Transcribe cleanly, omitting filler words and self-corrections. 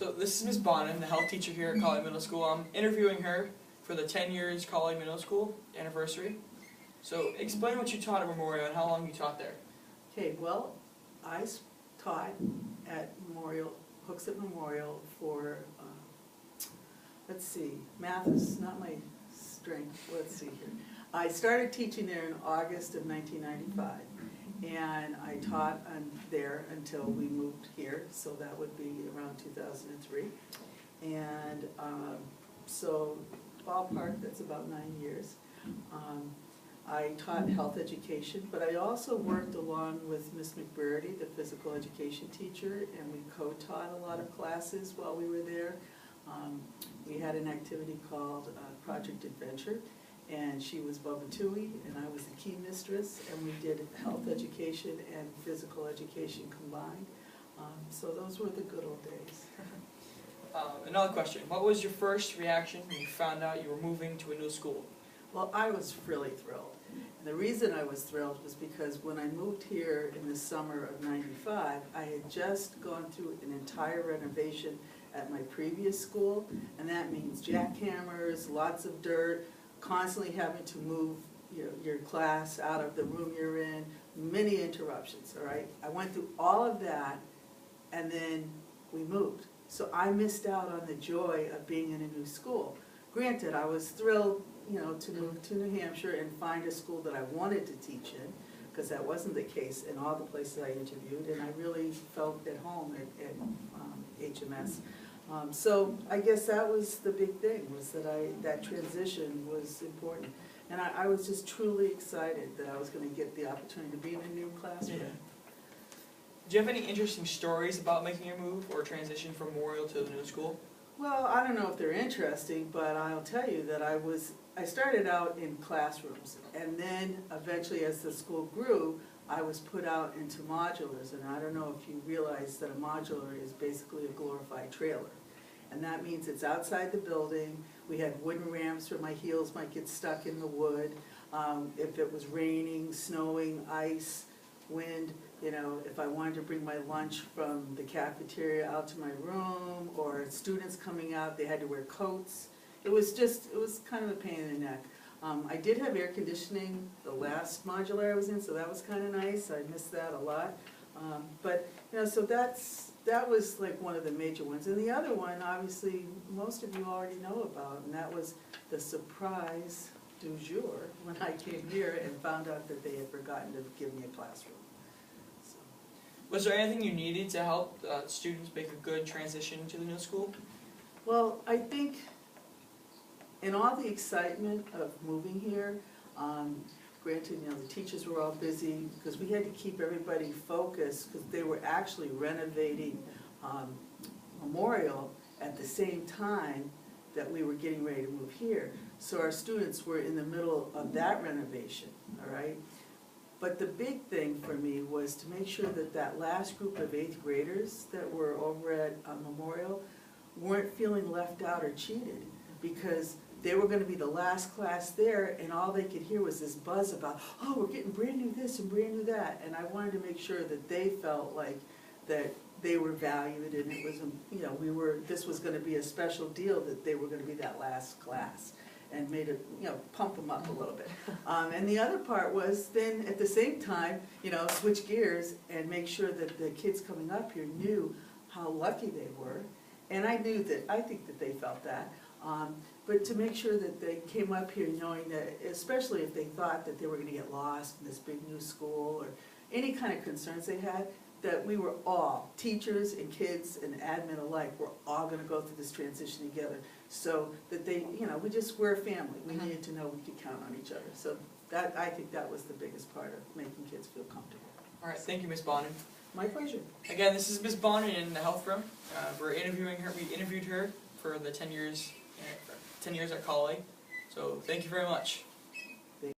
So this is Ms. Bonin, the health teacher here at College Middle School. I'm interviewing her for the 10 years College Middle School anniversary. So explain what you taught at Memorial and how long you taught there. Okay, well, I taught at Memorial, Hooksett Memorial for, let's see, math is not my strength. Let's see here. I started teaching there in August of 1995, and I taught there until we moved here, so that would be around 2003. And so ballpark, that's about 9 years. I taught health education, but I also worked along with Miss McBurney, the physical education teacher, and we co-taught a lot of classes while we were there. We had an activity called Project Adventure, and she was Bubba Toohey, and I was the key mistress, and we did health education and physical education combined. So those were the good old days. Another question, what was your first reaction when you found out you were moving to a new school? Well, I was really thrilled. And the reason I was thrilled was because when I moved here in the summer of '95, I had just gone through an entire renovation at my previous school, and that means jackhammers, lots of dirt, constantly having to move your class out of the room you're in, many interruptions, all right? I went through all of that, and then we moved. So I missed out on the joy of being in a new school. Granted, I was thrilled, to move to New Hampshire and find a school that I wanted to teach in, because that wasn't the case in all the places I interviewed, and I really felt at home at HMS. So I guess that was the big thing, was that transition was important. And I was just truly excited that I was going to get the opportunity to be in a new classroom. Yeah. Do you have any interesting stories about making your move or transition from Memorial to the new school? Well, I don't know if they're interesting, but I'll tell you that I started out in classrooms, and then eventually as the school grew, I was put out into modulars, and I don't know if you realize that a modular is basically a glorified trailer. And that means it's outside the building. We had wooden ramps where my heels might get stuck in the wood. If it was raining, snowing, ice, wind, if I wanted to bring my lunch from the cafeteria out to my room, or students coming out, they had to wear coats. It was kind of a pain in the neck. I did have air conditioning the last modular I was in, so that was kind of nice. I missed that a lot. But, so that was like one of the major ones. And the other one, obviously, most of you already know about, and that was the surprise du jour when I came here and found out that they had forgotten to give me a classroom. So. Was there anything you needed to help students make a good transition to the new school? Well, I think in all the excitement of moving here, granted, the teachers were all busy because we had to keep everybody focused because they were actually renovating Memorial at the same time that we were getting ready to move here. So our students were in the middle of that renovation, all right? But the big thing for me was to make sure that that last group of 8th graders that were over at Memorial weren't feeling left out or cheated, because they were going to be the last class there, and all they could hear was this buzz about, oh, we're getting brand new this and brand new that. And I wanted to make sure that they felt like that they were valued, and it was, this was going to be a special deal that they were going to be that last class, and made it, pump them up a little bit. And the other part was then at the same time, switch gears and make sure that the kids coming up here knew how lucky they were. And I think that they felt that. But to make sure that they came up here knowing that, especially if they thought that they were going to get lost in this big new school or any kind of concerns they had, that we were all, teachers and kids and admin alike, we're all going to go through this transition together, so that they, we're a family. We needed to know we could count on each other. So I think that was the biggest part of making kids feel comfortable. All right, thank you, Ms. Bonin. My pleasure. Again, this is Ms. Bonin in the health room. We're interviewing her. We interviewed her for the 10 years at Colley. So thank you very much.